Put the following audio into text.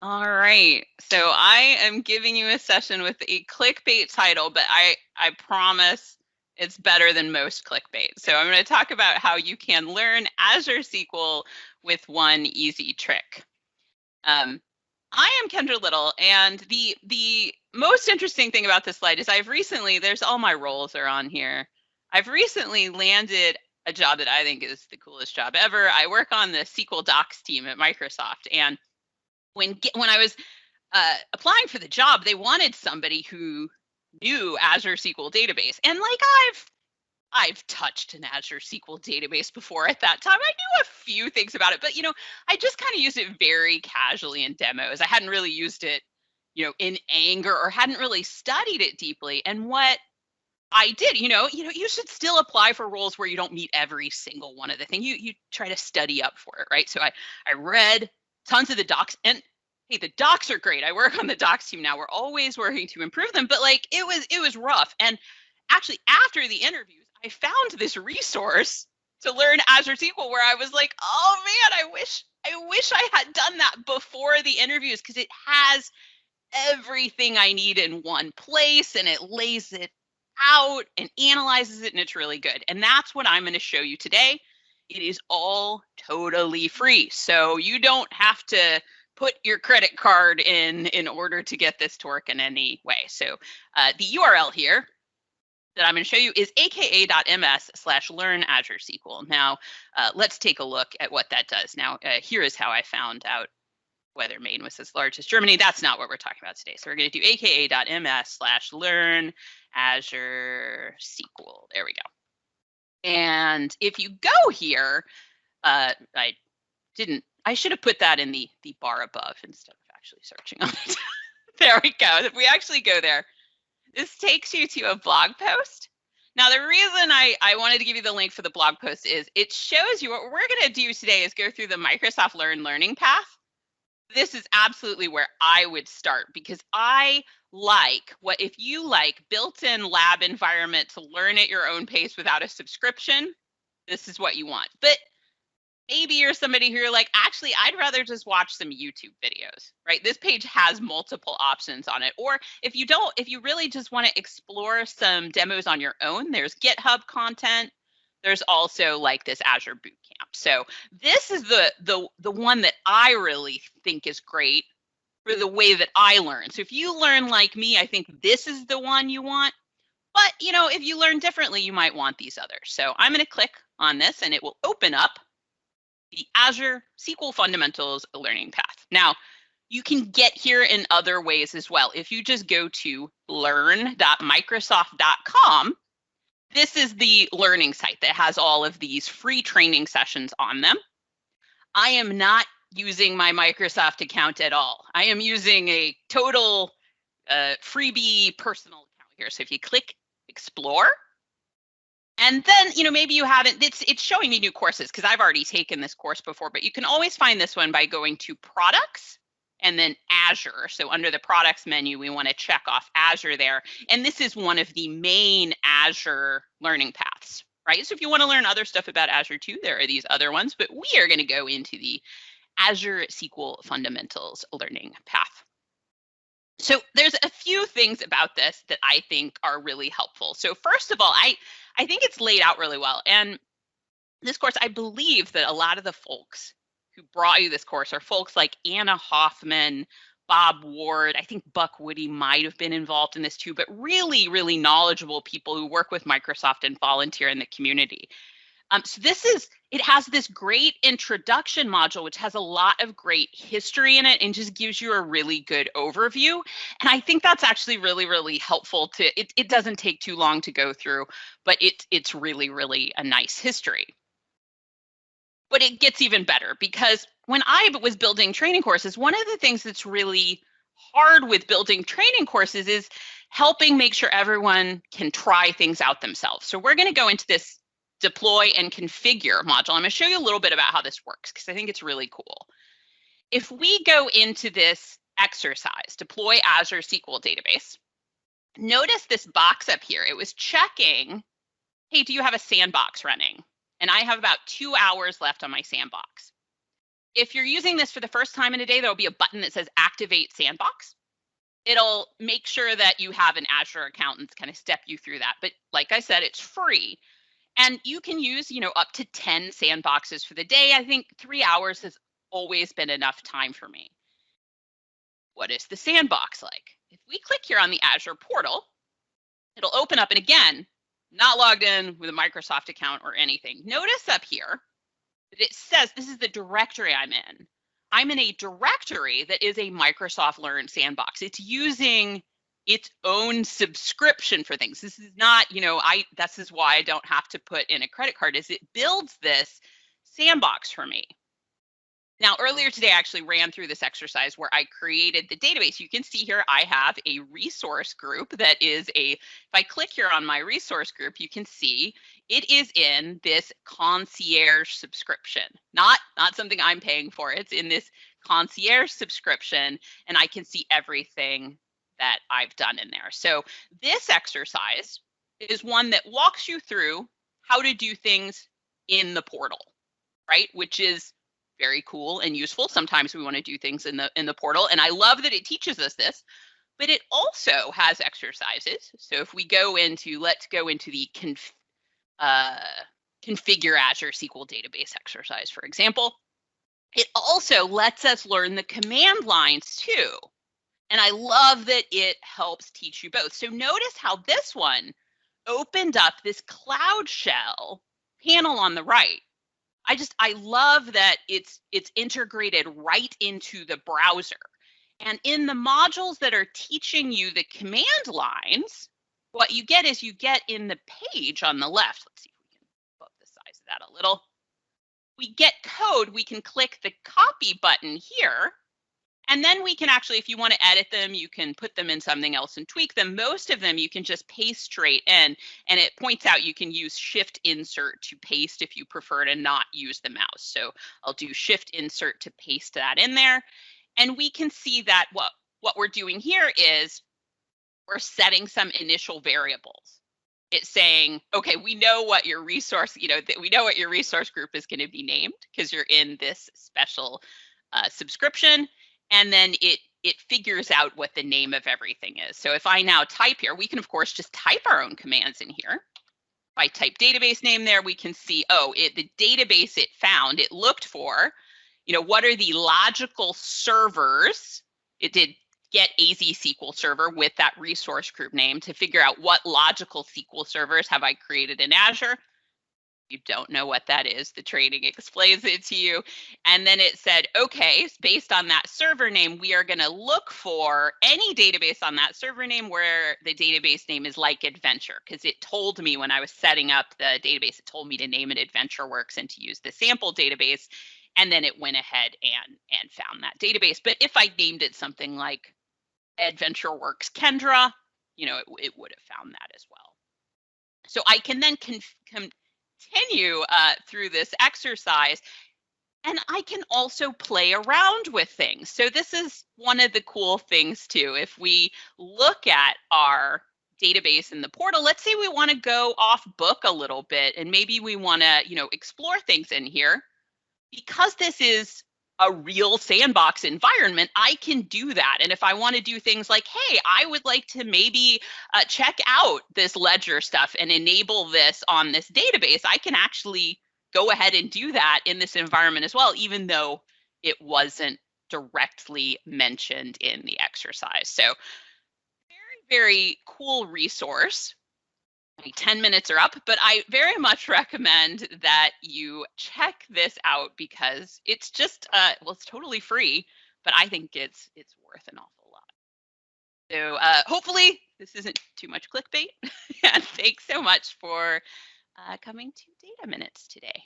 All right. So I am giving you a session with a clickbait title, but I promise it's better than most clickbait. So I'm going to talk about how you can learn Azure SQL with one easy trick. I am Kendra Little, and the most interesting thing about this slide is there's all my roles are on here. I've recently landed a job that I think is the coolest job ever. I work on the SQL Docs team at Microsoft, and when I was applying for the job, they wanted somebody who knew Azure SQL database. And like I've touched an Azure SQL database before at that time. I knew a few things about it, but I just kind of used it very casually in demos. I hadn't really used it, in anger, or hadn't really studied it deeply. And what I did, you should still apply for roles where you don't meet every single one of the things. You try to study up for it, right? So I read tons of the docs, and hey, the docs are great. I work on the docs team now. We're always working to improve them, but like it was rough. And actually, after the interviews, I found this resource to learn Azure SQL where I was like, oh man, I wish I had done that before the interviews, because it has everything I need in one place, and it lays it out and analyzes it, and it's really good. And that's what I'm going to show you today. It is all totally free, so you don't have to put your credit card in order to get this to work in any way. So the URL here that I'm going to show you is aka.ms/learn Azure SQL. Now, let's take a look at what that does. Now, here is how I found out whether Maine was as large as Germany. That's not what we're talking about today. So we're going to do aka.ms/learn Azure SQL. There we go. And if you go here, I should have put that in the bar above instead of actually searching on it. There we go. If we actually go there, this takes you to a blog post. Now, the reason I wanted to give you the link for the blog post is it shows you what we're going to do today is go through the Microsoft Learn learning path. This is absolutely where I would start, because I like if you like built-in lab environment to learn at your own pace without a subscription, this is what you want. But maybe you're somebody who you're like, actually, I'd rather just watch some YouTube videos, right? This page has multiple options on it. Or if you really just want to explore some demos on your own, there's GitHub content. There's also like this Azure Bootcamp. So this is the one that I really think is great for the way that I learn. So if you learn like me, I think this is the one you want. But if you learn differently, you might want these others. So I'm going to click on this, and it will open up the Azure SQL Fundamentals Learning Path. Now, you can get here in other ways as well. If you just go to learn.microsoft.com, this is the learning site that has all of these free training sessions on them. I am not using my Microsoft account at all. I am using a total freebie personal account here. So if you click Explore, and then, maybe you haven't, it's showing me new courses because I've already taken this course before, but you can always find this one by going to Products and then Azure. So under the Products menu, we want to check off Azure there. And this is one of the main Azure learning paths, right? So if you want to learn other stuff about Azure too, there are these other ones, but we are going to go into the Azure SQL Fundamentals Learning Path. So there's a few things about this that I think are really helpful. So first of all, I think it's laid out really well. And this course, I believe that a lot of the folks who brought you this course are folks like Anna Hoffman, Bob Ward. I think Buck Woody might have been involved in this too, but really, really knowledgeable people who work with Microsoft and volunteer in the community. So it has this great introduction module, which has a lot of great history in it and just gives you a really good overview. And I think that's actually really, really helpful it doesn't take too long to go through, but it's really, really a nice history. But it gets even better, because when I was building training courses, one of the things that's really hard with building training courses is helping make sure everyone can try things out themselves. So we're going to go into this deploy and configure module. I'm going to show you a little bit about how this works, because I think it's really cool. If we go into this exercise, deploy Azure SQL database, notice this box up here. It was checking, hey, do you have a sandbox running? And I have about 2 hours left on my sandbox. if you're using this for the first time in a day, there'll be a button that says Activate Sandbox. It'll make sure that you have an Azure account and kind of step you through that. But like I said, it's free. And you can use, up to 10 sandboxes for the day. I think 3 hours has always been enough time for me. What is the sandbox like? If we click here on the Azure portal, it'll open up, and again, not logged in with a Microsoft account or anything. Notice up here that it says this is the directory I'm in. I'm in a directory that is a Microsoft Learn sandbox. It's using its own subscription for things. This is not, this is why I don't have to put in a credit card, is it builds this sandbox for me. Now, earlier today, I actually ran through this exercise where I created the database. You can see here, I have a resource group that is if I click here on my resource group, you can see it is in this concierge subscription, not something I'm paying for. It's in this concierge subscription, and I can see everything that I've done in there. So this exercise is one that walks you through how to do things in the portal, right? Which is very cool and useful. Sometimes we want to do things in the portal, and I love that it teaches us this, but it also has exercises. So if we go into, let's go into the configure Azure SQL database exercise, for example, it also lets us learn the command lines too. And I love that it helps teach you both. So notice how this one opened up this Cloud Shell panel on the right. I love that it's integrated right into the browser. And in the modules that are teaching you the command lines, what you get is you get in the page on the left. Let's see if we can bump the size of that a little. We get code. We can click the copy button here. And then we can actually, if you want to edit them, you can put them in something else and tweak them. Most of them you can just paste straight in, and it points out you can use Shift Insert to paste if you prefer to not use the mouse. So I'll do Shift Insert to paste that in there. And we can see that what we're doing here is we're setting some initial variables. It's saying, okay, we know what your resource, we know what your resource group is going to be named because you're in this special subscription. And then it figures out what the name of everything is. So if I now type here, we can, of course, just type our own commands in here. If I type database name there, we can see, the database it found, it looked for, what are the logical servers? It did get AZ SQL Server with that resource group name to figure out what logical SQL servers have I created in Azure. You don't know what that is, the training explains it to you. And then it said, okay, based on that server name, we are going to look for any database on that server name where the database name is like Adventure, because it told me when I was setting up the database, it told me to name it AdventureWorks and to use the sample database. And then it went ahead and found that database. But if I named it something like AdventureWorks Kendra, it would have found that as well. So I can then continue through this exercise, and I can also play around with things. So this is one of the cool things too. If we look at our database in the portal, let's say we want to go off book a little bit, and maybe we want to, explore things in here. Because this is a real sandbox environment, I can do that. And if I want to do things like, hey, I would like to maybe check out this ledger stuff and enable this on this database, I can actually go ahead and do that in this environment as well, even though it wasn't directly mentioned in the exercise. So very, very cool resource. 10 minutes are up, but I very much recommend that you check this out because it's just, it's totally free, but I think it's worth an awful lot. So hopefully this isn't too much clickbait. And thanks so much for coming to Data Minutes today.